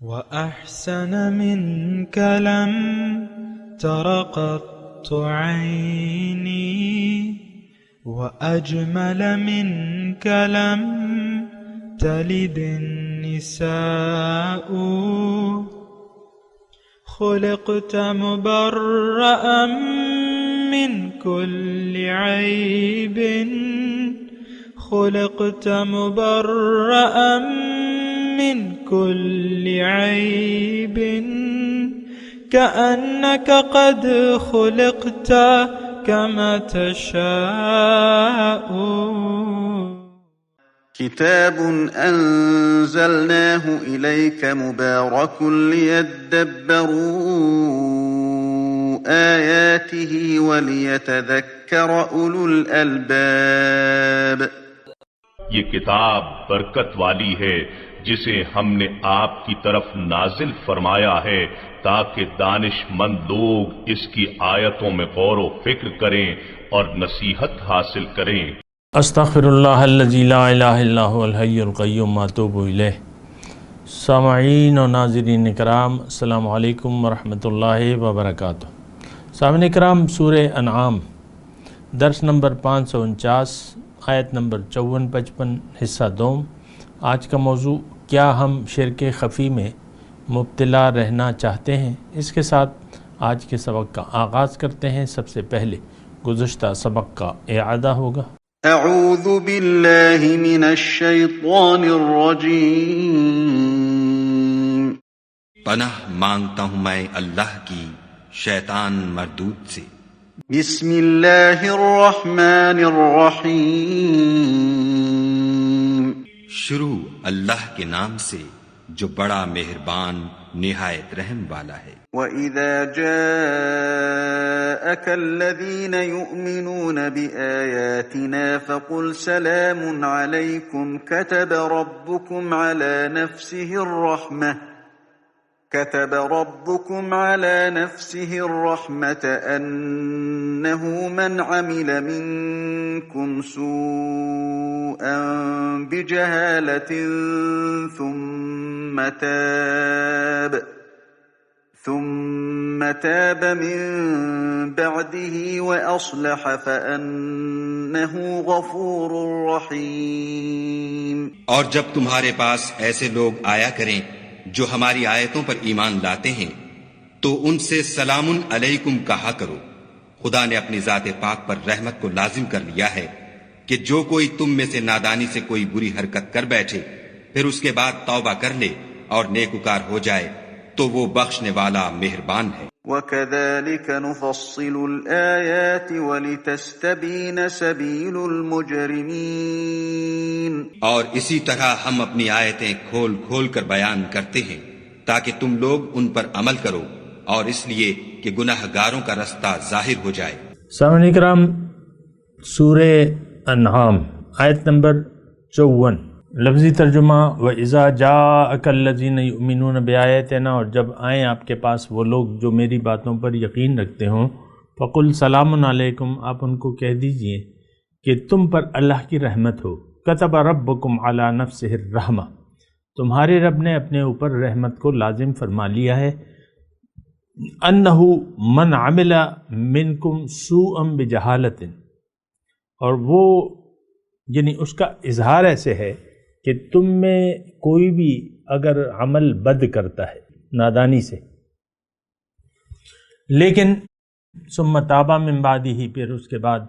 وأحسن منك لم تر قط عيني وأجمل منك لم تلد النساء خلقت مبرأ من كل عيب خلقت مبرأ من كل عيب كأنك قد خلقت كما تشاء. كتاب أنزلناه إليك مبارك ليدبروا آياته وليتذكر أولو الألباب. یہ کتاب برکت والی ہے جسے ہم نے آپ کی طرف نازل فرمایا ہے تاکہ دانش مند لوگ اس کی آیتوں میں غور و فکر کریں اور نصیحت حاصل کریں. استغفر اللہ الذی لا الہ الا هو الحی القیوم واتوب الیہ. سامعین و ناظرین کرام، السلام علیکم ورحمۃ اللہ وبرکاتہ. سامعین کرام، سورہ انعام درس نمبر 549 آیت نمبر 54-55 حصہ دوم. آج کا موضوع، کیا ہم شرک خفی میں مبتلا رہنا چاہتے ہیں؟ اس کے ساتھ آج کے سبق کا آغاز کرتے ہیں. سب سے پہلے گزشتہ سبق کا اعادہ ہوگا. اعوذ باللہ من الشیطان الرجیم. پناہ مانگتا ہوں میں اللہ کی شیطان مردود سے. بسم اللہ الرحمن الرحیم. شروع اللہ کے نام سے جو بڑا مہربان نہایت رحم والا ہے. وَإِذَا جَاءَكَ الَّذِينَ يُؤْمِنُونَ بِآيَاتِنَا فَقُلْ سَلَامٌ عَلَيْكُمْ كَتَبَ رَبُّكُمْ عَلَى نَفْسِهِ الرَّحْمَةَ أَنَّهُ مَنْ عَمِلَ مِنكُمْ سُوءًا بِجَهَالَةٍ ثم تاب من بعده وأصلح فأنه غفور رحيم. اور جب تمہارے پاس ایسے لوگ آیا کریں جو ہماری آیتوں پر ایمان لاتے ہیں تو ان سے سلام علیکم کہا کرو. خدا نے اپنی ذات پاک پر رحمت کو لازم کر لیا ہے کہ جو کوئی تم میں سے نادانی سے کوئی بری حرکت کر بیٹھے پھر اس کے بعد توبہ کر لے اور نیکوکار ہو جائے تو وہ بخشنے والا مہربان ہے. وَكَذَلِكَ نُفَصِّلُ الْآيَاتِ وَلِتَسْتَبِينَ سَبِيلُ الْمُجْرِمِينَ. اور اسی طرح ہم اپنی آیتیں کھول کھول کر بیان کرتے ہیں تاکہ تم لوگ ان پر عمل کرو اور اس لیے کہ گناہ گاروں کا رستہ ظاہر ہو جائے. سامعین کرام، سورہ انعام آیت نمبر 54. لفظی ترجمہ: وَإِذَا جَاءَكَ الَّذِينَ يُؤْمِنُونَ بِآيَاتِنَا، اور جب آئیں آپ کے پاس وہ لوگ جو میری باتوں پر یقین رکھتے ہوں، فَقُلْ سَلَامٌ عَلَيْكُمْ، آپ ان کو کہہ دیجئے کہ تم پر اللہ کی رحمت ہو. كَتَبَ رَبُّكُمْ عَلَى نَفْسِهِ الرَّحْمَةَ، تمہارے رب نے اپنے اوپر رحمت کو لازم فرما لیا ہے. أَنَّهُ مَنْ عَمِلَ مِنْكُمْ سُوءًا بِجَهَالَةٍ، اور وہ یعنی اس کا اظہار ایسے ہے کہ تم میں کوئی بھی اگر عمل بد کرتا ہے نادانی سے، لیکن ثم تاب من بعدہ، پھر اس کے بعد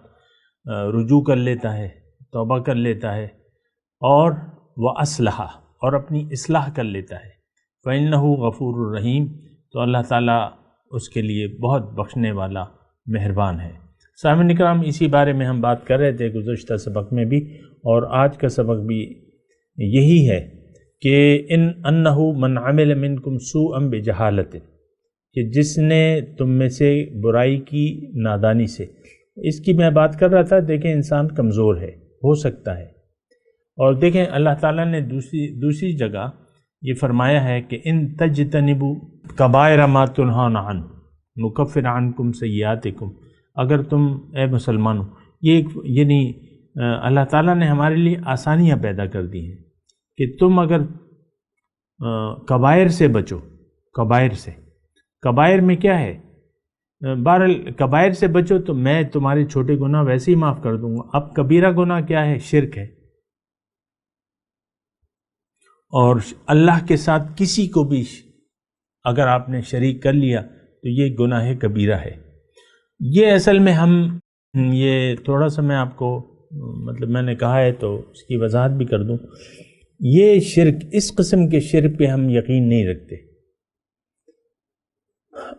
رجوع کر لیتا ہے، توبہ کر لیتا ہے، اور وَأَصْلَحَ، اور اپنی اصلاح کر لیتا ہے، فَإِنَّهُ غَفُورٌ رَحِيمٌ، تو اللہ تعالیٰ اس کے لیے بہت بخشنے والا مہربان ہے. سامعین کرام، اسی بارے میں ہم بات کر رہے تھے گزشتہ سبق میں بھی، اور آج کا سبق بھی یہی ہے کہ انہ من عمل منکم سوءا بجہالت، کہ جس نے تم میں سے برائی کی نادانی سے. اس کی میں بات کر رہا تھا. دیکھیں، انسان کمزور ہے، ہو سکتا ہے، اور دیکھیں اللہ تعالیٰ نے دوسری جگہ یہ فرمایا ہے کہ ان تجتنبوا کبائر ما تنہون عنہ نکفر عنکم سیئاتکم. اگر تم اے مسلمانوں، یہ یعنی اللہ تعالیٰ نے ہمارے لیے آسانیاں پیدا کر دی ہیں کہ تم اگر کبائر سے بچو، کبائر سے، کبائر میں کیا ہے؟ بہرحال کبائر سے بچو تو میں تمہارے چھوٹے گناہ ویسے ہی معاف کر دوں گا۔ اب کبیرہ گناہ کیا ہے؟ شرک ہے، اور اللہ کے ساتھ کسی کو بھی اگر آپ نے شریک کر لیا تو یہ گناہ کبیرہ ہے۔ یہ اصل میں یہ تھوڑا سا میں آپ کو مطلب میں نے کہا ہے تو اس کی وضاحت بھی کر دوں۔ یہ شرک، اس قسم کے شرک پہ ہم یقین نہیں رکھتے۔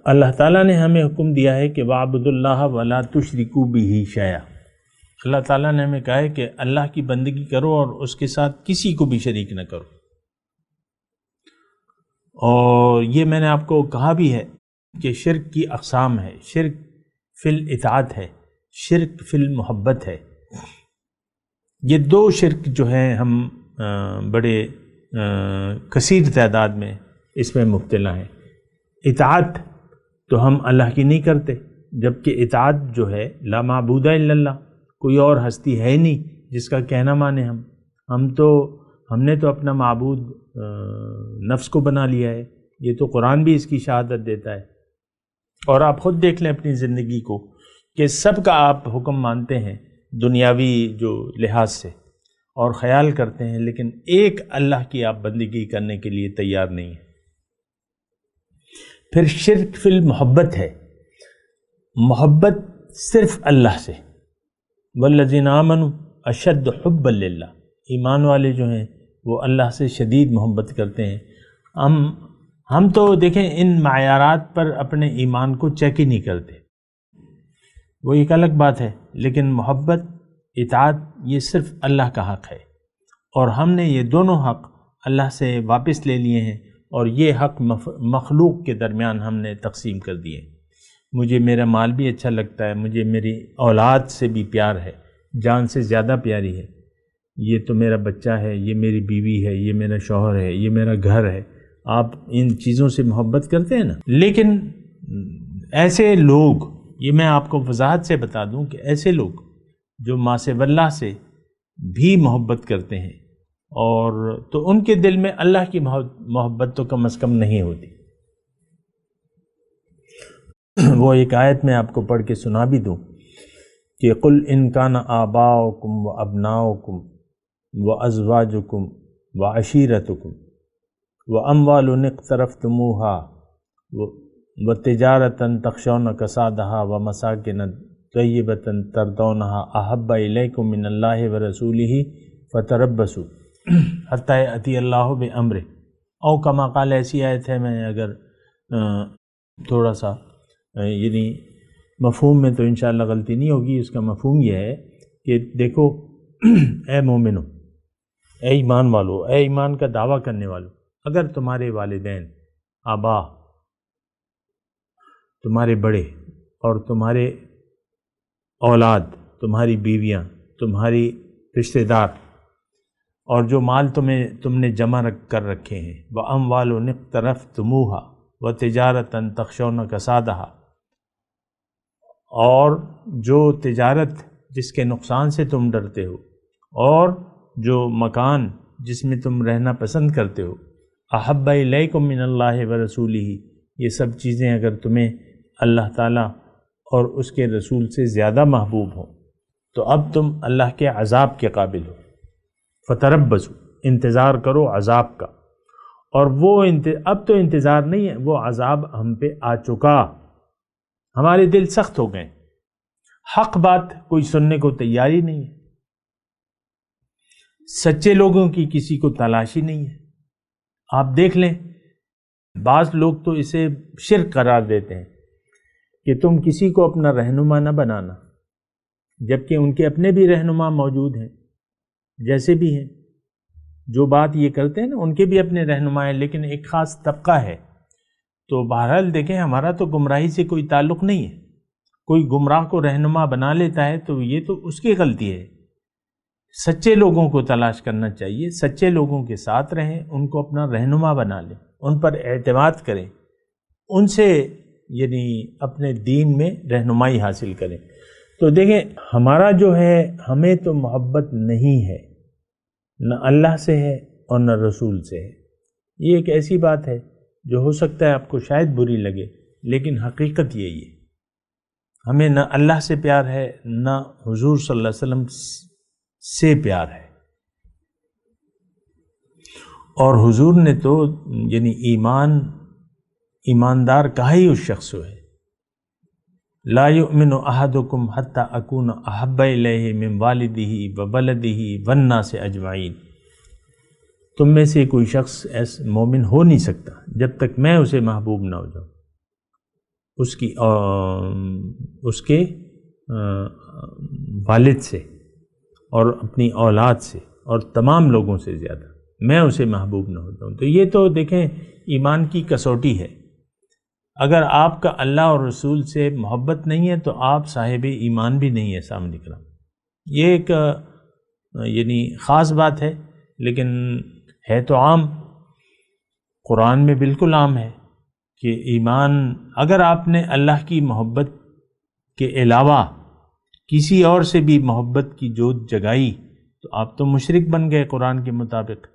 اللہ تعالیٰ نے ہمیں حکم دیا ہے کہ وَاعْبُدُوا اللَّهَ وَلَا تُشْرِكُوا بِهِ شَيْئًا۔ اللہ تعالیٰ نے ہمیں کہا ہے کہ اللہ کی بندگی کرو اور اس کے ساتھ کسی کو بھی شریک نہ کرو۔ اور یہ میں نے آپ کو کہا بھی ہے کہ شرک کی اقسام ہے، شرک فی الاطاعت ہے، شرک فی المحبت ہے۔ یہ دو شرک جو ہیں ہم بڑے کثیر تعداد میں اس میں مبتلا ہیں۔ اطاعت تو ہم اللہ کی نہیں کرتے، جبکہ اطاعت جو ہے لا معبود الا اللہ، کوئی اور ہستی ہے نہیں جس کا کہنا مانے ہم نے تو اپنا معبود نفس کو بنا لیا ہے۔ یہ تو قرآن بھی اس کی شہادت دیتا ہے، اور آپ خود دیکھ لیں اپنی زندگی کو کہ سب کا آپ حکم مانتے ہیں دنیاوی جو لحاظ سے اور خیال کرتے ہیں، لیکن ایک اللہ کی آپ بندگی کرنے کے لیے تیار نہیں ہیں۔ پھر شرک فی المحبت ہے، محبت صرف اللہ سے، والذین آمنوا اشد حبا للہ، ایمان والے جو ہیں وہ اللہ سے شدید محبت کرتے ہیں۔ ہم تو دیکھیں ان معیارات پر اپنے ایمان کو چیک ہی نہیں کرتے، وہ ایک الگ بات ہے، لیکن محبت، اطاعت یہ صرف اللہ کا حق ہے، اور ہم نے یہ دونوں حق اللہ سے واپس لے لیے ہیں، اور یہ حق مخلوق کے درمیان ہم نے تقسیم کر دیے۔ مجھے میرا مال بھی اچھا لگتا ہے، مجھے میری اولاد سے بھی پیار ہے، جان سے زیادہ پیاری ہے، یہ تو میرا بچہ ہے، یہ میری بیوی ہے، یہ میرا شوہر ہے، یہ میرا گھر ہے۔ آپ ان چیزوں سے محبت کرتے ہیں نا، لیکن ایسے لوگ، یہ میں آپ کو وضاحت سے بتا دوں کہ ایسے لوگ جو ما سوی اللہ سے بھی محبت کرتے ہیں، اور تو ان کے دل میں اللہ کی محبت تو کم از کم نہیں ہوتی۔ وہ ایک آیت میں آپ کو پڑھ کے سنا بھی دوں کہ قل ان کان آباؤکم و ابناؤکم و ازواجکم و عشیرتکم و اموال اقترفتموها و تجارتا تخشون کسادها و مساکن طیبتا ترضونها احب الیکم من اللہ و رسولہ فتربصوا حتی یأتی اللہ بامرہ، او کما قال، ایسی آیت ہے، میں اگر تھوڑا سا یعنی مفہوم میں تو انشاءاللہ غلطی نہیں ہوگی، اس کا مفہوم یہ ہے کہ دیکھو اے مومنو، اے ایمان والو، اے ایمان کا دعویٰ کرنے والو، اگر تمہارے والدین، آبا، تمہارے بڑے، اور تمہارے اولاد، تمہاری بیویاں، تمہاری رشتہ دار، اور جو مال تم نے جمع کر رکھے ہیں، وَأَمْوَالٌ اقْتَرَفْتُمُوهَا وَتِجَارَةً تَخْشَوْنَ كَسَادَهَا، اور جو تجارت جس کے نقصان سے تم ڈرتے ہو، اور جو مکان جس میں تم رہنا پسند کرتے ہو، احب الیکم من اللہ ورسولہ، یہ سب چیزیں اگر تمہیں اللہ تعالیٰ اور اس کے رسول سے زیادہ محبوب ہوں تو اب تم اللہ کے عذاب کے قابل ہو، فتربصوا، انتظار کرو عذاب کا، اور وہ اب تو انتظار نہیں ہے، وہ عذاب ہم پہ آ چکا، ہمارے دل سخت ہو گئے، حق بات کوئی سننے کو تیار ہی نہیں ہے، سچے لوگوں کی کسی کو تلاش ہی نہیں ہے۔ آپ دیکھ لیں بعض لوگ تو اسے شرک قرار دیتے ہیں کہ تم کسی کو اپنا رہنما نہ بنانا، جبکہ ان کے اپنے بھی رہنما موجود ہیں، جیسے بھی ہیں، جو بات یہ کرتے ہیں نا ان کے بھی اپنے رہنما ہیں، لیکن ایک خاص طبقہ ہے۔ تو بہرحال دیکھیں ہمارا تو گمراہی سے کوئی تعلق نہیں ہے، کوئی گمراہ کو رہنما بنا لیتا ہے تو یہ تو اس کی غلطی ہے۔ سچے لوگوں کو تلاش کرنا چاہیے، سچے لوگوں کے ساتھ رہیں، ان کو اپنا رہنما بنا لیں، ان پر اعتماد کریں، ان سے یعنی اپنے دین میں رہنمائی حاصل کریں۔ تو دیکھیں ہمارا جو ہے، ہمیں تو محبت نہیں ہے، نہ اللہ سے ہے اور نہ رسول سے ہے، یہ ایک ایسی بات ہے جو ہو سکتا ہے آپ کو شاید بری لگے، لیکن حقیقت یہی ہے۔ ہمیں نہ اللہ سے پیار ہے، نہ حضور صلی اللہ علیہ وسلم سے پیار ہے۔ اور حضور نے تو یعنی ایماندار کہا ہی اس شخص کو ہے، لا یؤمن احدکم حتی اکون احب الیہ من والدہ وولدہ والناس اجمعین۔ تم میں سے کوئی شخص ایسا مومن ہو نہیں سکتا جب تک میں اسے محبوب نہ ہو جاؤں، اس کے والد سے اور اپنی اولاد سے اور تمام لوگوں سے زیادہ میں اسے محبوب نہ ہو جاؤں۔ تو یہ تو دیکھیں ایمان کی کسوٹی ہے۔ اگر آپ کا اللہ اور رسول سے محبت نہیں ہے تو آپ صاحب ایمان بھی نہیں ہے سامنے کرام۔ یہ ایک یعنی خاص بات ہے، لیکن ہے تو عام، قرآن میں بالکل عام ہے کہ ایمان، اگر آپ نے اللہ کی محبت کے علاوہ کسی اور سے بھی محبت کی جوت جگائی تو آپ تو مشرک بن گئے قرآن کے مطابق۔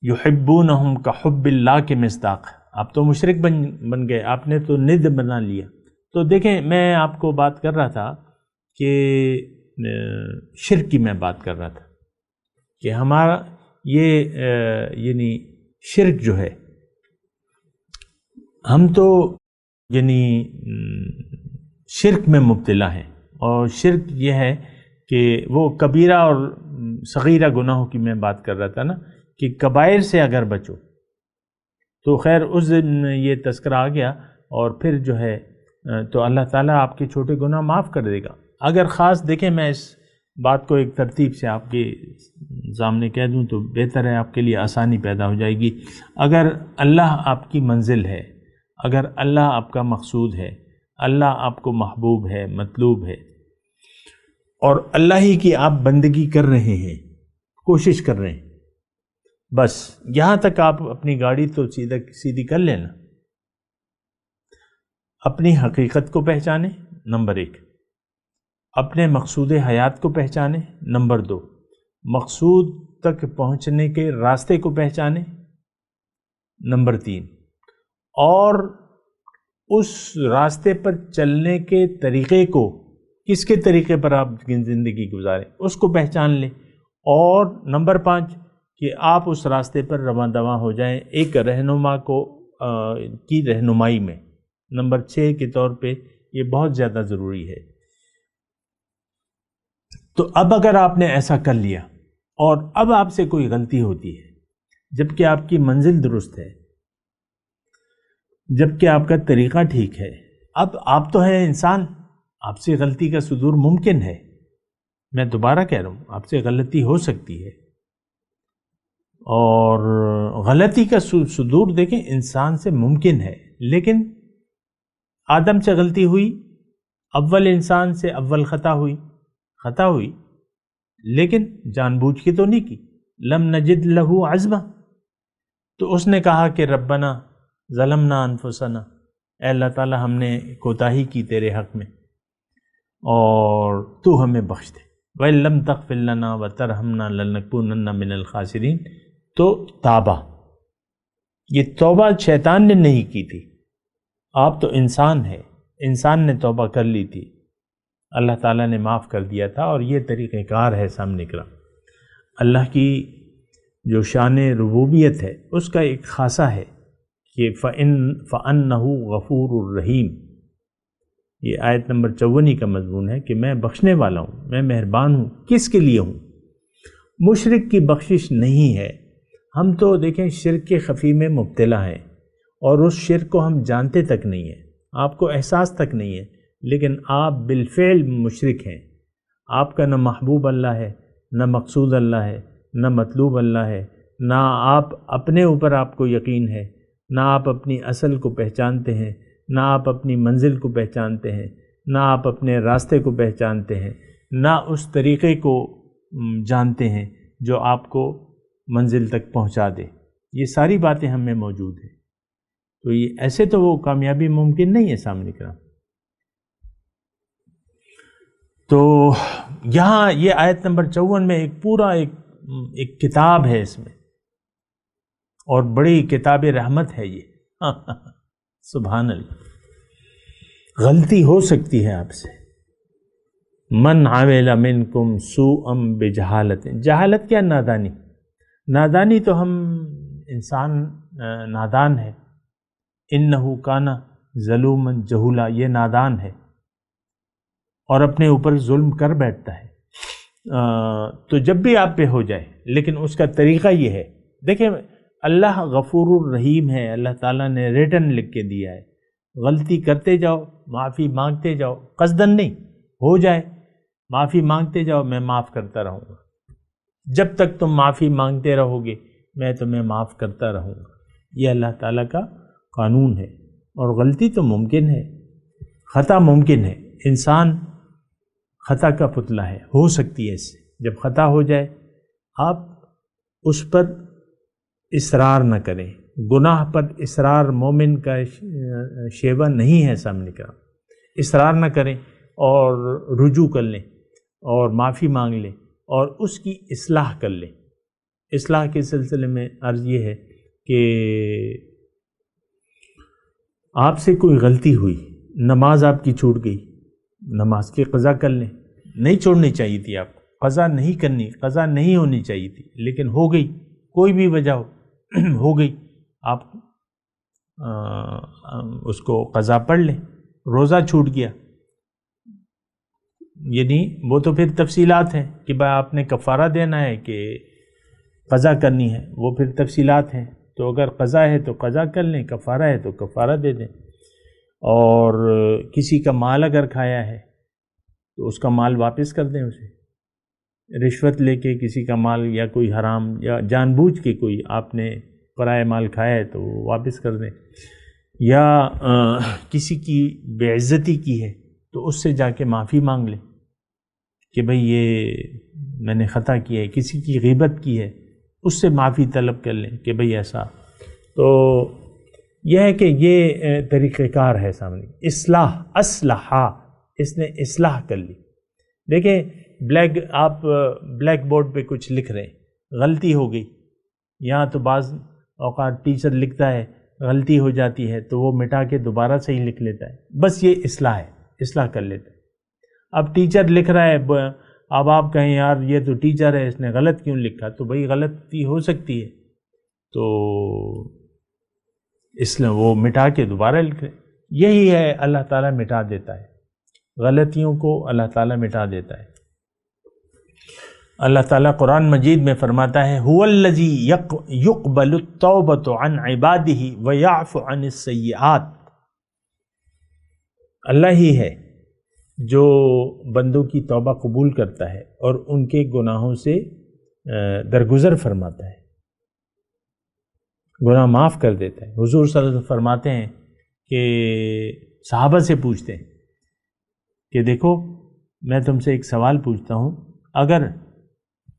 یحبونہم کحب اللہ کے مصداق، آپ تو مشرک بن گئے، آپ نے تو ند بنا لیا۔ تو دیکھیں میں آپ کو بات کر رہا تھا کہ شرک کی میں بات کر رہا تھا کہ ہمارا یہ یعنی شرک جو ہے، ہم تو یعنی شرک میں مبتلا ہیں، اور شرک یہ ہے کہ وہ کبیرہ اور صغیرہ گناہوں کی میں بات کر رہا تھا نا، کہ کبائر سے اگر بچو تو خیر اس دن یہ تذکرہ آ گیا، اور پھر جو ہے تو اللہ تعالیٰ آپ کے چھوٹے گناہ معاف کر دے گا۔ اگر خاص دیکھیں، میں اس بات کو ایک ترتیب سے آپ کے سامنے کہہ دوں تو بہتر ہے، آپ کے لیے آسانی پیدا ہو جائے گی۔ اگر اللہ آپ کی منزل ہے، اگر اللہ آپ کا مقصود ہے، اللہ آپ کو محبوب ہے، مطلوب ہے، اور اللہ ہی کی آپ بندگی کر رہے ہیں، کوشش کر رہے ہیں، بس یہاں تک آپ اپنی گاڑی تو سیدھی کر لینا۔ اپنی حقیقت کو پہچانے، نمبر 1، اپنے مقصود حیات کو پہچانے، نمبر 2، مقصود تک پہنچنے کے راستے کو پہچانے، نمبر 3، اور اس راستے پر چلنے کے طریقے کو، کس کے طریقے پر آپ زندگی گزاریں اس کو پہچان لیں، اور نمبر 5 کہ آپ اس راستے پر رواں دواں ہو جائیں ایک رہنما کی رہنمائی میں۔ نمبر 6 کے طور پہ یہ بہت زیادہ ضروری ہے۔ تو اب اگر آپ نے ایسا کر لیا اور اب آپ سے کوئی غلطی ہوتی ہے، جبکہ آپ کی منزل درست ہے، جبکہ آپ کا طریقہ ٹھیک ہے، اب آپ تو ہیں انسان، آپ سے غلطی کا صدور ممکن ہے۔ میں دوبارہ کہہ رہا ہوں، آپ سے غلطی ہو سکتی ہے، اور غلطی کا صدور دیکھیں انسان سے ممکن ہے، لیکن آدم سے غلطی ہوئی، اول انسان سے اول خطا ہوئی، لیکن جان بوجھ کے تو نہیں کی، لم نجد لہو عزما، تو اس نے کہا کہ ربنا ظلمنا انفسنا، اے اللہ تعالی ہم نے کوتاہی کی تیرے حق میں اور تو ہمیں بخش دے، وَإِن لَّمْ تَغْفِرْ لَنَا وَتَرْحَمْنَا لَنَكُونَنَّ مِنَ الْخَاسِرِينَ۔ تو توبہ، یہ توبہ شیطان نے نہیں کی تھی، آپ تو انسان ہے، انسان نے توبہ کر لی تھی، اللہ تعالیٰ نے معاف کر دیا تھا، اور یہ طریقہ کار ہے سامنے کرام۔ اللہ کی جو شان ربوبیت ہے اس کا ایک خاصہ ہے کہ فَأَنَّهُ غَفُورٌ الرحیم، یہ آیت نمبر 54 کا مضمون ہے کہ میں بخشنے والا ہوں، میں مہربان ہوں۔ کس کے لیے ہوں؟ مشرک کی بخشش نہیں ہے۔ ہم تو دیکھیں شرک کے خفی میں مبتلا ہیں، اور اس شرک کو ہم جانتے تک نہیں ہیں، آپ کو احساس تک نہیں ہے، لیکن آپ بالفعل مشرک ہیں۔ آپ کا نہ محبوب اللہ ہے، نہ مقصود اللہ ہے، نہ مطلوب اللہ ہے، نہ آپ اپنے اوپر آپ کو یقین ہے، نہ آپ اپنی اصل کو پہچانتے ہیں، نہ آپ اپنی منزل کو پہچانتے ہیں، نہ آپ اپنے راستے کو پہچانتے ہیں، نہ اس طریقے کو جانتے ہیں جو آپ کو منزل تک پہنچا دے۔ یہ ساری باتیں ہم میں موجود ہیں، تو یہ ایسے تو وہ کامیابی ممکن نہیں ہے سامنے کرام۔ تو یہاں یہ آیت نمبر 54 میں ایک پورا ایک کتاب ہے، اس میں اور بڑی کتاب رحمت ہے یہ سبحان اللہ۔ غلطی ہو سکتی ہے آپ سے۔ من عمل منکم سوءا بجہالت، جہالت کیا؟ نادانی۔ نادانی تو ہم انسان نادان ہے، انہ کان ظلوما جہولا، یہ نادان ہے اور اپنے اوپر ظلم کر بیٹھتا ہے۔ تو جب بھی آپ پہ ہو جائے، لیکن اس کا طریقہ یہ ہے، دیکھیں اللہ غفور الرحیم ہے، اللہ تعالیٰ نے ریٹن لکھ کے دیا ہے، غلطی کرتے جاؤ، معافی مانگتے جاؤ، قصدن نہیں، ہو جائے معافی مانگتے جاؤ، میں معاف کرتا رہوں گا۔ جب تک تم معافی مانگتے رہو گے میں تمہیں معاف کرتا رہوں گا، یہ اللہ تعالیٰ کا قانون ہے۔ اور غلطی تو ممکن ہے، خطا ممکن ہے، انسان خطا کا پتلا ہے، ہو سکتی ہے اس سے۔ جب خطا ہو جائے آپ اس پر اصرار نہ کریں، گناہ پر اصرار مومن کا شیوہ نہیں ہے، سامنے کا اصرار نہ کریں اور رجوع کر لیں اور معافی مانگ لیں اور اس کی اصلاح کر لیں۔ اصلاح کے سلسلے میں عرض یہ ہے کہ آپ سے کوئی غلطی ہوئی، نماز آپ کی چھوٹ گئی، نماز کی قضا کر لیں، نہیں چھوڑنی چاہیے تھی آپ کو، قضا نہیں کرنی، قضا نہیں ہونی چاہیے تھی، لیکن ہو گئی، کوئی بھی وجہ ہو گئی، آپ اس کو قضا پڑھ لیں۔ روزہ چھوٹ گیا، یعنی وہ تو پھر تفصیلات ہیں کہ بھائی آپ نے کفارہ دینا ہے کہ قضا کرنی ہے، وہ پھر تفصیلات ہیں۔ تو اگر قضا ہے تو قضا کر لیں، کفارہ ہے تو کفارہ دے دیں۔ اور کسی کا مال اگر کھایا ہے تو اس کا مال واپس کر دیں اسے۔ رشوت لے کے کسی کا مال یا کوئی حرام یا جان بوجھ کے کوئی آپ نے پرائے مال کھایا ہے تو وہ واپس کر دیں۔ یا کسی کی بے عزتی کی ہے تو اس سے جا کے معافی مانگ لیں کہ بھئی یہ میں نے خطا کیا ہے۔ کسی کی غیبت کی ہے اس سے معافی طلب کر لیں کہ بھئی ایسا۔ تو یہ ہے کہ یہ طریقہ کار ہے سامنے۔ اصلاح، اصلحہ، اس نے اصلاح کر لی۔ دیکھیں آپ بلیک بورڈ پہ کچھ لکھ رہے ہیں، غلطی ہو گئی، یہاں تو بعض اوقات ٹیچر لکھتا ہے غلطی ہو جاتی ہے تو وہ مٹا کے دوبارہ صحیح لکھ لیتا ہے، بس یہ اصلاح ہے، اصلاح کر لیتا ہے۔ اب ٹیچر لکھ رہا ہے، اب آپ کہیں یار یہ تو ٹیچر ہے، اس نے غلط کیوں لکھا؟ تو بھئی غلطی ہو سکتی ہے تو اس نے وہ مٹا کے دوبارہ لکھ رہے۔ یہی ہے، اللہ تعالیٰ مٹا دیتا ہے غلطیوں کو، اللہ تعالیٰ مٹا دیتا ہے۔ اللہ تعالیٰ قرآن مجید میں فرماتا ہے هُوَ الَّذِي يُقْبَلُ التَّوْبَةَ عَنْ عِبَادِهِ وَيَعْفُ عَنِ السَّيِّئَاتِ، اللہ ہی ہے جو بندوں کی توبہ قبول کرتا ہے اور ان کے گناہوں سے درگزر فرماتا ہے، گناہ معاف کر دیتا ہے۔ حضور صلی اللہ علیہ وسلم فرماتے ہیں کہ صحابہ سے پوچھتے ہیں کہ دیکھو میں تم سے ایک سوال پوچھتا ہوں، اگر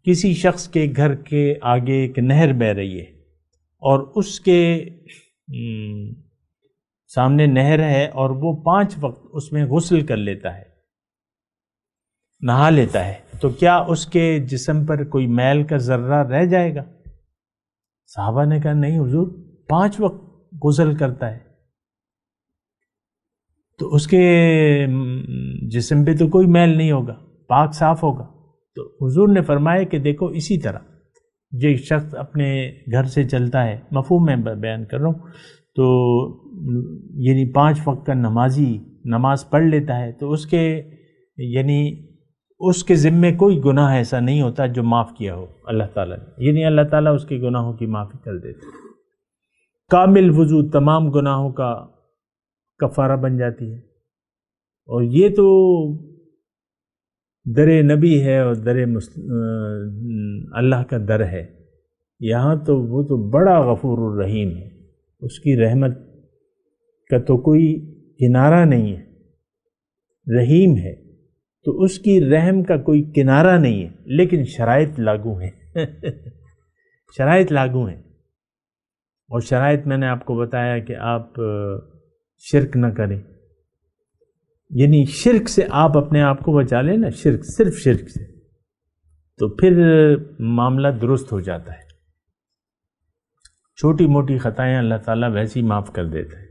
کسی شخص کے گھر کے آگے ایک نہر بہہ رہی ہے اور اس کے سامنے نہر ہے اور وہ 5 وقت اس میں غسل کر لیتا ہے، نہا لیتا ہے، تو کیا اس کے جسم پر کوئی میل کا ذرہ رہ جائے گا؟ صحابہ نے کہا نہیں حضور، 5 وقت غسل کرتا ہے تو اس کے جسم پہ تو کوئی میل نہیں ہوگا، پاک صاف ہوگا۔ تو حضور نے فرمایا کہ دیکھو اسی طرح جو شخص اپنے گھر سے چلتا ہے، مفہوم میں بیان کر رہا ہوں، تو یعنی 5 وقت کا نمازی نماز پڑھ لیتا ہے تو اس کے یعنی اس کے ذمے کوئی گناہ ایسا نہیں ہوتا جو معاف کیا ہو اللہ تعالیٰ نے، یعنی اللہ تعالیٰ اس کے گناہوں کی معافی کر دیتے۔ کامل وضو تمام گناہوں کا کفارہ بن جاتی ہے، اور یہ تو در نبی ہے اور اللہ کا در ہے، یہاں تو وہ تو بڑا غفور الرحیم ہے، اس کی رحمت کا تو کوئی کنارہ نہیں ہے، رحیم ہے تو اس کی رحم کا کوئی کنارہ نہیں ہے، لیکن شرائط لاگو ہیں شرائط لاگو ہیں، اور شرائط میں نے آپ کو بتایا کہ آپ شرک نہ کریں، یعنی شرک سے آپ اپنے آپ کو بچا لیں نا، شرک، صرف شرک سے، تو پھر معاملہ درست ہو جاتا ہے۔ چھوٹی موٹی خطائیں اللہ تعالیٰ ویسے ہی معاف کر دیتا ہے،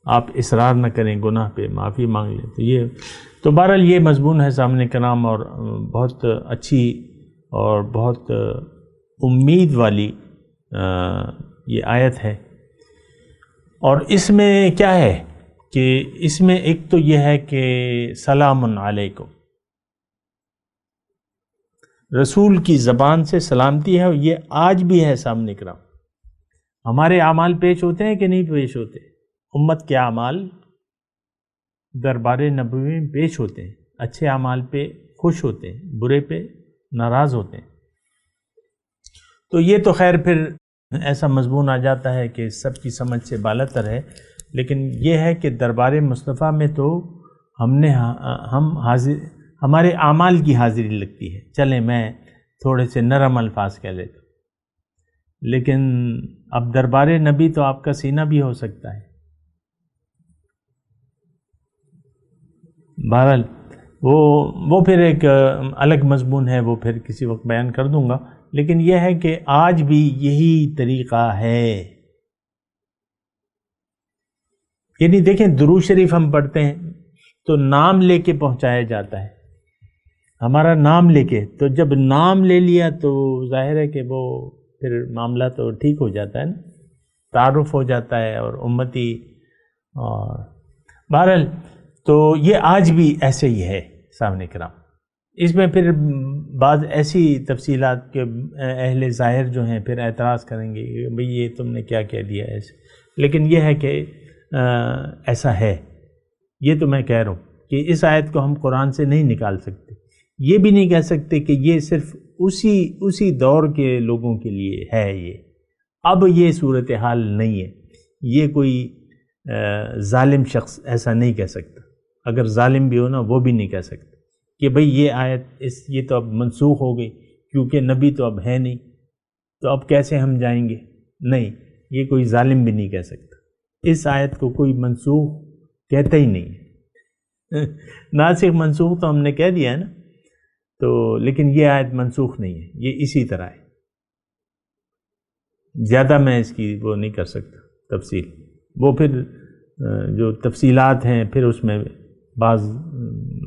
آپ اصرار نہ کریں گناہ پہ، معافی مانگ لیں۔ تو بہرحال یہ مضمون ہے سامنے کرام، اور بہت اچھی اور بہت امید والی یہ آیت ہے۔ اور اس میں کیا ہے کہ اس میں ایک تو یہ ہے کہ سلام علیکم، رسول کی زبان سے سلامتی ہے، اور یہ آج بھی ہے سامنے کرام۔ ہمارے اعمال پیش ہوتے ہیں کہ نہیں پیش ہوتے؟ امت کے اعمال دربار نبوی میں پیش ہوتے ہیں، اچھے اعمال پہ خوش ہوتے ہیں، برے پہ ناراض ہوتے ہیں۔ تو یہ تو خیر پھر ایسا مضمون آ جاتا ہے کہ سب کی سمجھ سے بالاتر ہے، لیکن یہ ہے کہ دربار مصطفیٰ میں تو ہمارے اعمال کی حاضری لگتی ہے۔ چلیں میں تھوڑے سے نرم الفاظ کہہ لیتا ہوں، لیکن اب دربار نبی تو آپ کا سینہ بھی ہو سکتا ہے۔ بہرحال وہ پھر ایک الگ مضمون ہے، وہ پھر کسی وقت بیان کر دوں گا، لیکن یہ ہے کہ آج بھی یہی طریقہ ہے۔ یعنی دیکھیں درود شریف ہم پڑھتے ہیں تو نام لے کے پہنچایا جاتا ہے، ہمارا نام لے کے، تو جب نام لے لیا تو ظاہر ہے کہ وہ پھر معاملہ تو ٹھیک ہو جاتا ہے نا، تعارف ہو جاتا ہے اور امتی۔ اور بہرحال تو یہ آج بھی ایسے ہی ہے سامنے کرام۔ اس میں پھر بعض ایسی تفصیلات کے اہل ظاہر جو ہیں پھر اعتراض کریں گے کہ بھئی یہ تم نے کیا کہہ دیا ایسے، لیکن یہ ہے کہ ایسا ہے۔ یہ تو میں کہہ رہا ہوں کہ اس آیت کو ہم قرآن سے نہیں نکال سکتے، یہ بھی نہیں کہہ سکتے کہ یہ صرف اسی دور کے لوگوں کے لیے ہے۔ یہ اب یہ صورتحال نہیں ہے، یہ کوئی ظالم شخص ایسا نہیں کہہ سکتا، اگر ظالم بھی ہو نا وہ بھی نہیں کہہ سکتا کہ بھئی یہ آیت یہ تو اب منسوخ ہو گئی کیونکہ نبی تو اب ہے نہیں، تو اب کیسے ہم جائیں گے؟ نہیں، یہ کوئی ظالم بھی نہیں کہہ سکتا۔ اس آیت کو کوئی منسوخ کہتا ہی نہیں ہے۔ ناسخ منسوخ تو ہم نے کہہ دیا ہے نا، تو لیکن یہ آیت منسوخ نہیں ہے، یہ اسی طرح ہے۔ زیادہ میں اس کی وہ نہیں کر سکتا تفصیل، وہ پھر جو تفصیلات ہیں پھر اس میں بعض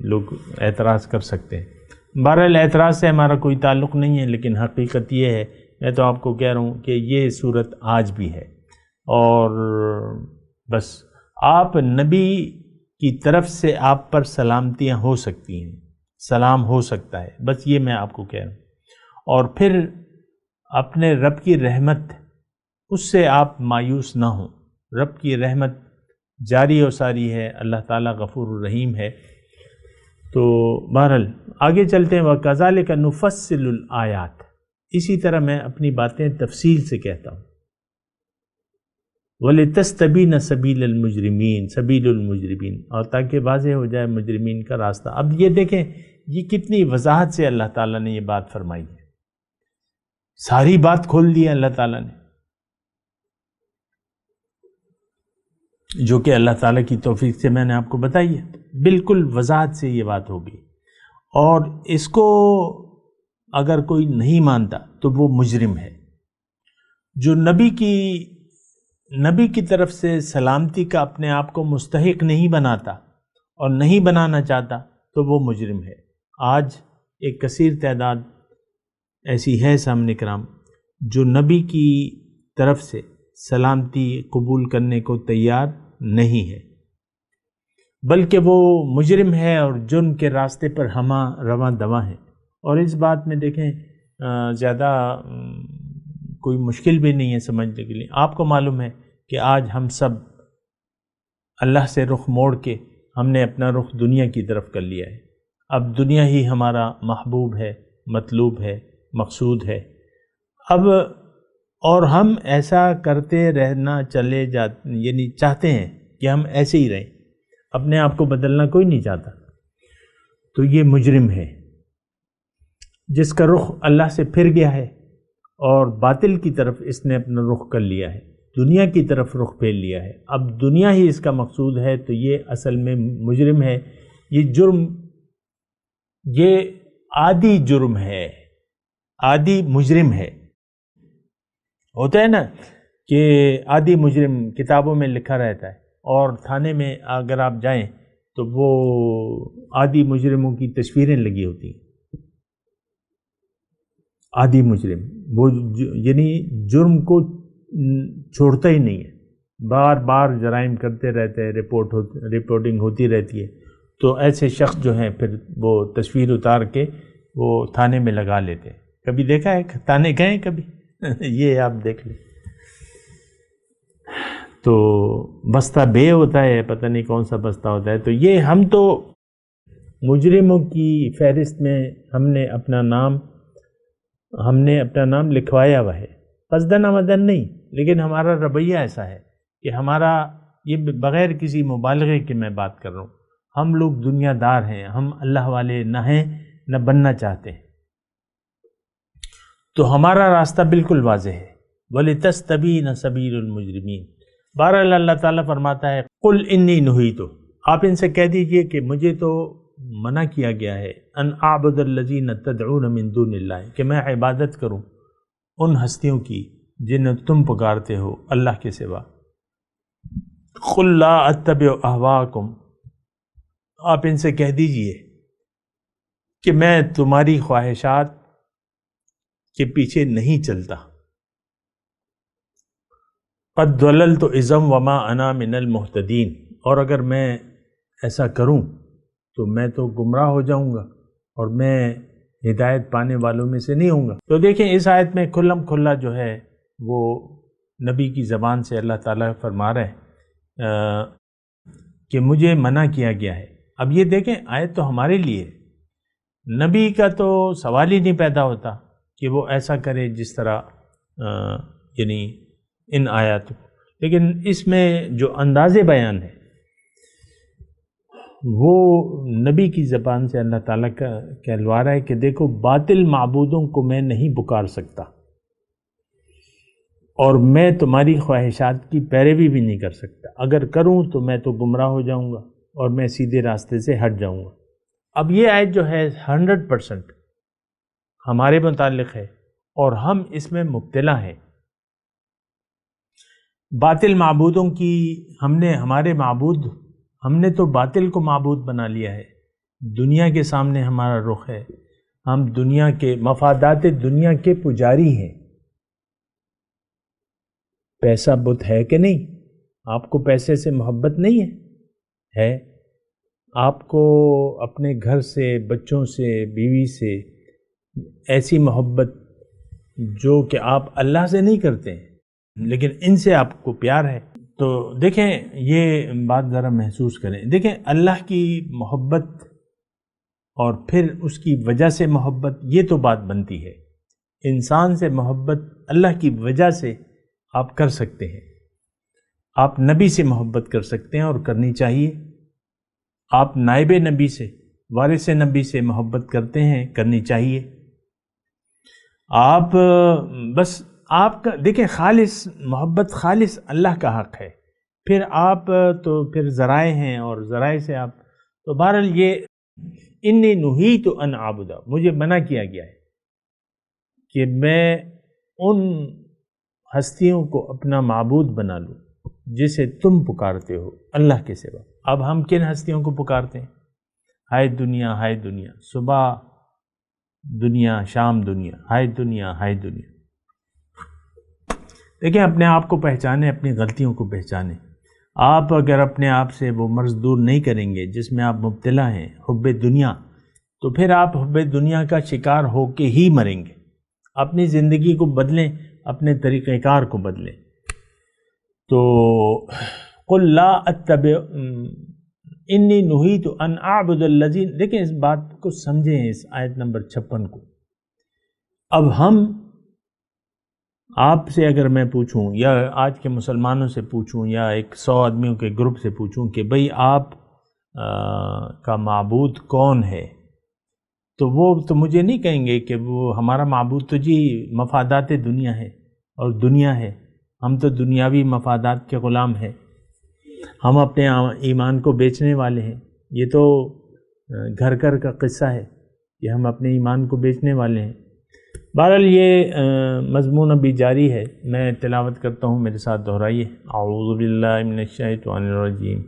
لوگ اعتراض کر سکتے ہیں۔ بہرحال اعتراض سے ہمارا کوئی تعلق نہیں ہے، لیکن حقیقت یہ ہے، میں تو آپ کو کہہ رہا ہوں کہ یہ صورت آج بھی ہے، اور بس آپ نبی کی طرف سے آپ پر سلامتیاں ہو سکتی ہیں، سلام ہو سکتا ہے، بس یہ میں آپ کو کہہ رہا ہوں۔ اور پھر اپنے رب کی رحمت، اس سے آپ مایوس نہ ہوں، رب کی رحمت جاری و ساری ہے، اللہ تعالیٰ غفور الرحیم ہے۔ تو بہرحال آگے چلتے ہیں، وَكَذَلِكَ نُفَصِّلُ الْآيَاتِ، اسی طرح میں اپنی باتیں تفصیل سے کہتا ہوں۔ وَلِتَسْتَبِينَ سَبِيلَ الْمُجْرِمِينَ، سبیل المجرمین، اور تاکہ واضح ہو جائے مجرمین کا راستہ۔ اب یہ دیکھیں یہ کتنی وضاحت سے اللہ تعالیٰ نے یہ بات فرمائی ہے، ساری بات کھول دی ہے اللہ تعالیٰ نے، جو کہ اللہ تعالیٰ کی توفیق سے میں نے آپ کو بتائی ہے، بالکل وضاحت سے یہ بات ہوگی۔ اور اس کو اگر کوئی نہیں مانتا تو وہ مجرم ہے۔ جو نبی کی طرف سے سلامتی کا اپنے آپ کو مستحق نہیں بناتا اور نہیں بنانا چاہتا تو وہ مجرم ہے۔ آج ایک کثیر تعداد ایسی ہے سامنے کرام جو نبی کی طرف سے سلامتی قبول کرنے کو تیار نہیں ہے، بلکہ وہ مجرم ہے اور جرم کے راستے پر رواں دواں ہے۔ اور اس بات میں دیکھیں زیادہ کوئی مشکل بھی نہیں ہے سمجھنے کے لیے۔ آپ کو معلوم ہے کہ آج ہم سب اللہ سے رخ موڑ کے ہم نے اپنا رخ دنیا کی طرف کر لیا ہے۔ اب دنیا ہی ہمارا محبوب ہے، مطلوب ہے، مقصود ہے۔ اب اور ہم ایسا کرتے رہنا یعنی چاہتے ہیں کہ ہم ایسے ہی رہیں، اپنے آپ کو بدلنا کوئی نہیں چاہتا۔ تو یہ مجرم ہے جس کا رخ اللہ سے پھر گیا ہے اور باطل کی طرف اس نے اپنا رخ کر لیا ہے، دنیا کی طرف رخ پھیر لیا ہے۔ اب دنیا ہی اس کا مقصود ہے تو یہ اصل میں مجرم ہے۔ یہ جرم، یہ عادی جرم ہے، عادی مجرم ہے۔ ہوتا ہے نا کہ عادی مجرم کتابوں میں لکھا رہتا ہے، اور تھانے میں اگر آپ جائیں تو وہ عادی مجرموں کی تصویریں لگی ہوتی ہیں. عادی مجرم وہ یعنی جرم کو چھوڑتا ہی نہیں ہے، بار بار جرائم کرتے رہتے ہیں، رپورٹنگ ہوتی رہتی ہے. تو ایسے شخص جو ہیں پھر وہ تصویر اتار کے وہ تھانے میں لگا لیتے ہیں. کبھی دیکھا ہے؟ تھانے گئے کبھی؟ یہ آپ دیکھ لیں. تو بستہ بے ہوتا ہے، پتہ نہیں کون سا بستہ ہوتا ہے. تو یہ ہم تو مجرموں کی فہرست میں ہم نے اپنا نام لکھوایا ہوا ہے، قصدن عمدن نہیں، لیکن ہمارا رویہ ایسا ہے کہ ہمارا یہ بغیر کسی مبالغے کے میں بات کر رہا ہوں، ہم لوگ دنیا دار ہیں، ہم اللہ والے نہ ہیں نہ بننا چاہتے ہیں. تو ہمارا راستہ بالکل واضح ہے. وَلِتَسْتَبِينَ سَبِيلُ الْمُجْرِمِينَ. بہرحال اللہ تعالیٰ فرماتا ہے قُلْ إِنِّي نُهِيتُ، آپ ان سے کہہ دیجئے کہ مجھے تو منع کیا گیا ہے ان اعبد الذین تدعون من دون اللہ، کہ میں عبادت کروں ان ہستیوں کی جنہیں تم پکارتے ہو اللہ کے سوا. قُلْ لَا أَتَّبِعُ أَهْوَاءَكُمْ، آپ ان سے کہہ دیجئے کہ میں تمہاری خواہشات کے پیچھے نہیں چلتا. قد ضللت اذا وما انا من المہتدین، اور اگر میں ایسا کروں تو میں تو گمراہ ہو جاؤں گا اور میں ہدایت پانے والوں میں سے نہیں ہوں گا. تو دیکھیں اس آیت میں کھلم کھلا جو ہے وہ نبی کی زبان سے اللہ تعالیٰ فرما رہے ہیں کہ مجھے منع کیا گیا ہے. اب یہ دیکھیں آیت تو ہمارے لیے، نبی کا تو سوال ہی نہیں پیدا ہوتا کہ وہ ایسا کرے جس طرح یعنی ان آیات کو. لیکن اس میں جو انداز بیان ہے وہ نبی کی زبان سے اللہ تعالیٰ کا کہلوا رہا ہے کہ دیکھو باطل معبودوں کو میں نہیں پکار سکتا، اور میں تمہاری خواہشات کی پیروی بھی نہیں کر سکتا. اگر کروں تو میں تو گمراہ ہو جاؤں گا اور میں سیدھے راستے سے ہٹ جاؤں گا. اب یہ آیت جو ہے 100% ہمارے متعلق ہے اور ہم اس میں مبتلا ہیں. باطل معبودوں کی ہم نے تو باطل کو معبود بنا لیا ہے. دنیا کے سامنے ہمارا رخ ہے، ہم دنیا کے مفادات دنیا کے پجاری ہیں. پیسہ بت ہے کہ نہیں؟ آپ کو پیسے سے محبت نہیں ہے؟ آپ کو اپنے گھر سے، بچوں سے، بیوی سے ایسی محبت جو کہ آپ اللہ سے نہیں کرتے ہیں لیکن ان سے آپ کو پیار ہے. تو دیکھیں یہ بات ذرا محسوس کریں. دیکھیں اللہ کی محبت اور پھر اس کی وجہ سے محبت، یہ تو بات بنتی ہے. انسان سے محبت اللہ کی وجہ سے آپ کر سکتے ہیں. آپ نبی سے محبت کر سکتے ہیں اور کرنی چاہیے. آپ نائب نبی سے، وارث نبی سے محبت کرتے ہیں، کرنی چاہیے. آپ بس آپ کا دیکھیں خالص محبت خالص اللہ کا حق ہے. پھر آپ تو پھر ذرائع ہیں اور ذرائع سے آپ تو بہرحال یہ انی نہیت ان اعبد، مجھے منع کیا گیا ہے کہ میں ان ہستیوں کو اپنا معبود بنا لوں جسے تم پکارتے ہو اللہ کے سوا. اب ہم کن ہستیوں کو پکارتے ہیں؟ ہائے دنیا، ہائے دنیا، صبح دنیا، شام دنیا، ہائے دنیا، ہائے دنیا. دیکھیں اپنے آپ کو پہچانیں، اپنی غلطیوں کو پہچانیں. آپ اگر اپنے آپ سے وہ مرض دور نہیں کریں گے جس میں آپ مبتلا ہیں، حب دنیا، تو پھر آپ حب دنیا کا شکار ہو کے ہی مریں گے. اپنی زندگی کو بدلیں، اپنے طریقہ کار کو بدلیں. تو قل لا اتبع انی نہیت ان اعبد الذین، دیکھیں اس بات کو سمجھیں، اس آیت نمبر 56 کو. اب ہم آپ سے اگر میں پوچھوں یا آج کے مسلمانوں سے پوچھوں یا 100 آدمیوں کے گروپ سے پوچھوں کہ بھئی آپ کا معبود کون ہے، تو وہ تو مجھے نہیں کہیں گے کہ وہ ہمارا معبود تو جی مفادات دنیا ہے اور دنیا ہے، ہم تو دنیاوی مفادات کے غلام ہیں، ہم اپنے ایمان کو بیچنے والے ہیں. یہ تو گھر کا قصہ ہے کہ ہم اپنے ایمان کو بیچنے والے ہیں. بہرحال یہ مضمون ابھی جاری ہے، میں تلاوت کرتا ہوں، میرے ساتھ دہرائیے۔ اعوذ باللہ من الشیطان الرجیم،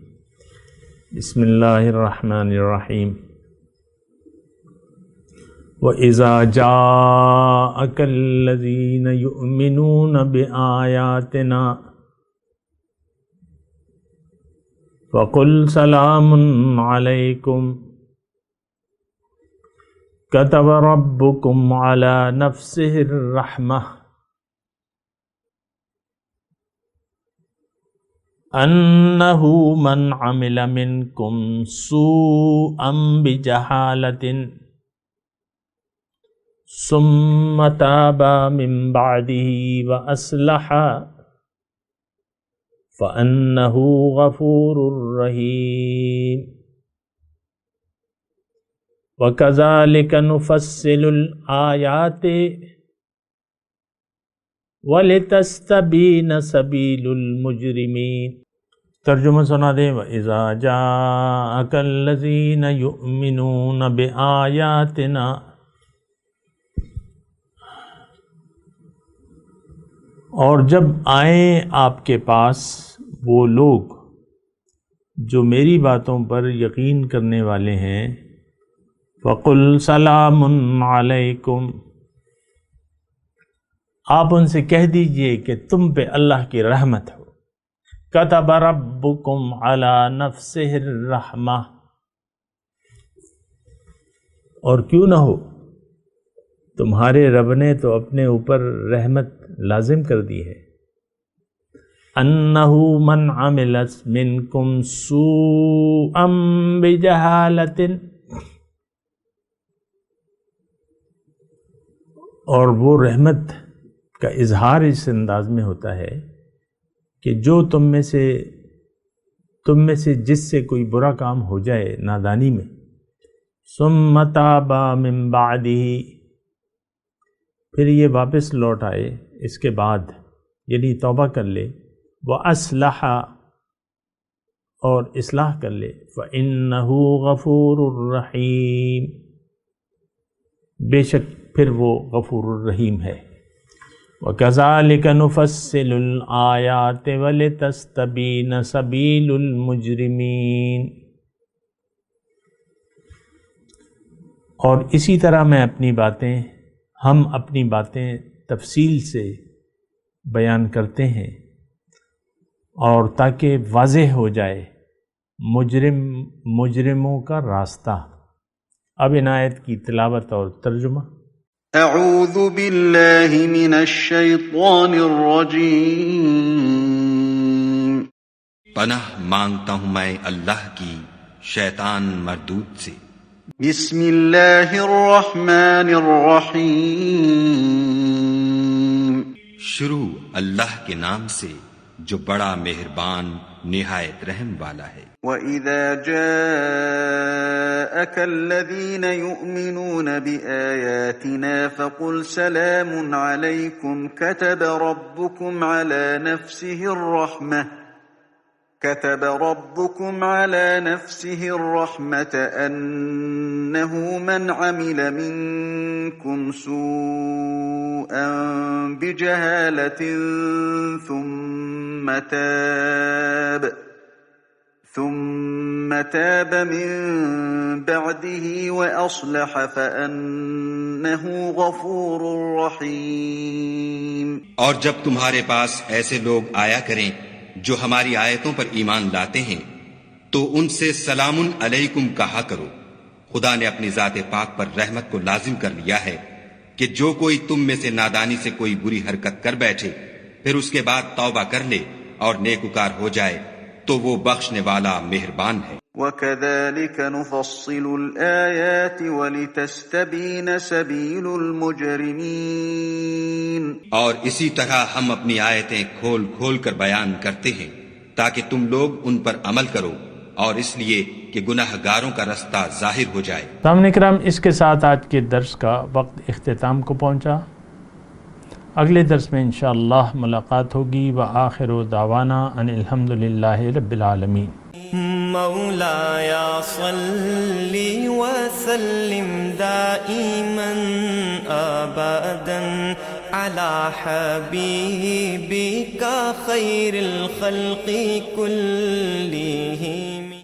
بسم اللہ الرحمن الرحیم۔ وَإِذَا جَاءَكَ الَّذِينَ يُؤْمِنُونَ بِآيَاتِنَا فَقُلْ سَلَامٌ عَلَيْكُمْ كَتَبَ رَبُّكُمْ عَلَى نَفْسِهِ الرَّحْمَةَ أَنَّهُ مَنْ عَمِلَ مِنْكُمْ سُوءًا بِجَهَالَةٍ ثم تاب من بعده وأصلح فأنه غفور رحيم وكذلك نفصل الآيات ولتستبين سبيل المجرمين۔ ترجمہ سنا دیں۔ وَإِذَا جَاءَكَ الَّذِينَ يُؤْمِنُونَ بِآيَاتِنَا، اور جب آئیں آپ کے پاس وہ لوگ جو میری باتوں پر یقین کرنے والے ہیں، فَقُلْ سَلَامٌ عَلَيْكُمْ، آپ ان سے کہہ دیجئے کہ تم پہ اللہ کی رحمت ہو۔ كَتَبَ رَبُّكُمْ عَلَى نَفْسِهِ الرَّحْمَةَ، اور کیوں نہ ہو، تمہارے رب نے تو اپنے اوپر رحمت لازم کر دی ہے۔ انہ من عمل منکم سوءا بجہالۃ، اور وہ رحمت کا اظہار اس انداز میں ہوتا ہے کہ جو تم میں سے جس سے کوئی برا کام ہو جائے نادانی میں، ثم تاب من بعدہ، پھر یہ واپس لوٹ آئے اس کے بعد، یعنی توبہ کر لے، وَأَصْلَحَ، اور اصلاح کر لے، فَإِنَّهُ غَفُورٌ الرحیم، بے شک پھر وہ غفور الرحیم ہے۔ وَكَذَلِكَ نُفَصِّلُ الْآيَاتِ وَلِتَسْتَبِينَ سَبِيلُ الْمُجْرِمِينَ، اور اسی طرح ہم اپنی باتیں تفصیل سے بیان کرتے ہیں، اور تاکہ واضح ہو جائے مجرموں کا راستہ۔ اب ان آیت کی تلاوت اور ترجمہ۔ اعوذ باللہ من الشیطان الرجیم، پناہ مانگتا ہوں میں اللہ کی شیطان مردود سے۔ بسم اللہ الرحمن الرحیم، شروع اللہ کے نام سے جو بڑا مہربان نہایت رحم والا ہے۔ وَإِذَا جَاءَكَ الَّذِينَ يُؤْمِنُونَ بِآيَاتِنَا فَقُلْ سَلَامٌ عَلَيْكُمْ كَتَبَ رَبُّكُمْ عَلَى نَفْسِهِ الرَّحْمَةَ أَنَّهُ مَنْ عَمِلَ مِنْكُمْ سُوءًا بِجَهَالَةٍ ثُمَّ تَابَ مِنْ بَعْدِهِ وَأَصْلَحَ فَأَنَّهُ غَفُورٌ رَحِيمٌ۔ اور جب تمہارے پاس ایسے لوگ آیا کریں جو ہماری آیتوں پر ایمان لاتے ہیں تو ان سے سلام علیکم کہا کرو۔ خدا نے اپنی ذات پاک پر رحمت کو لازم کر لیا ہے کہ جو کوئی تم میں سے نادانی سے کوئی بری حرکت کر بیٹھے پھر اس کے بعد توبہ کر لے اور نیکوکار ہو جائے تو وہ بخشنے والا مہربان ہے۔ وَكَذَلِكَ نُفَصِّلُ الْآيَاتِ وَلِتَسْتَبِينَ سَبِيلُ الْمُجْرِمِينَ، اور اسی طرح ہم اپنی آیتیں کھول کھول کر بیان کرتے ہیں تاکہ تم لوگ ان پر عمل کرو، اور اس لیے کہ گناہ گاروں کا رستہ ظاہر ہو جائے۔ سامعین کرام، اس کے ساتھ آج کے درس کا وقت اختتام کو پہنچا۔ اگلے درس میں انشاءاللہ ملاقات ہوگی۔ وآخر دعوانا ان الحمدللہ رب العالمین۔ مولاي صل وسلم دائما أبدا على حبيبك خير الخلق كلهم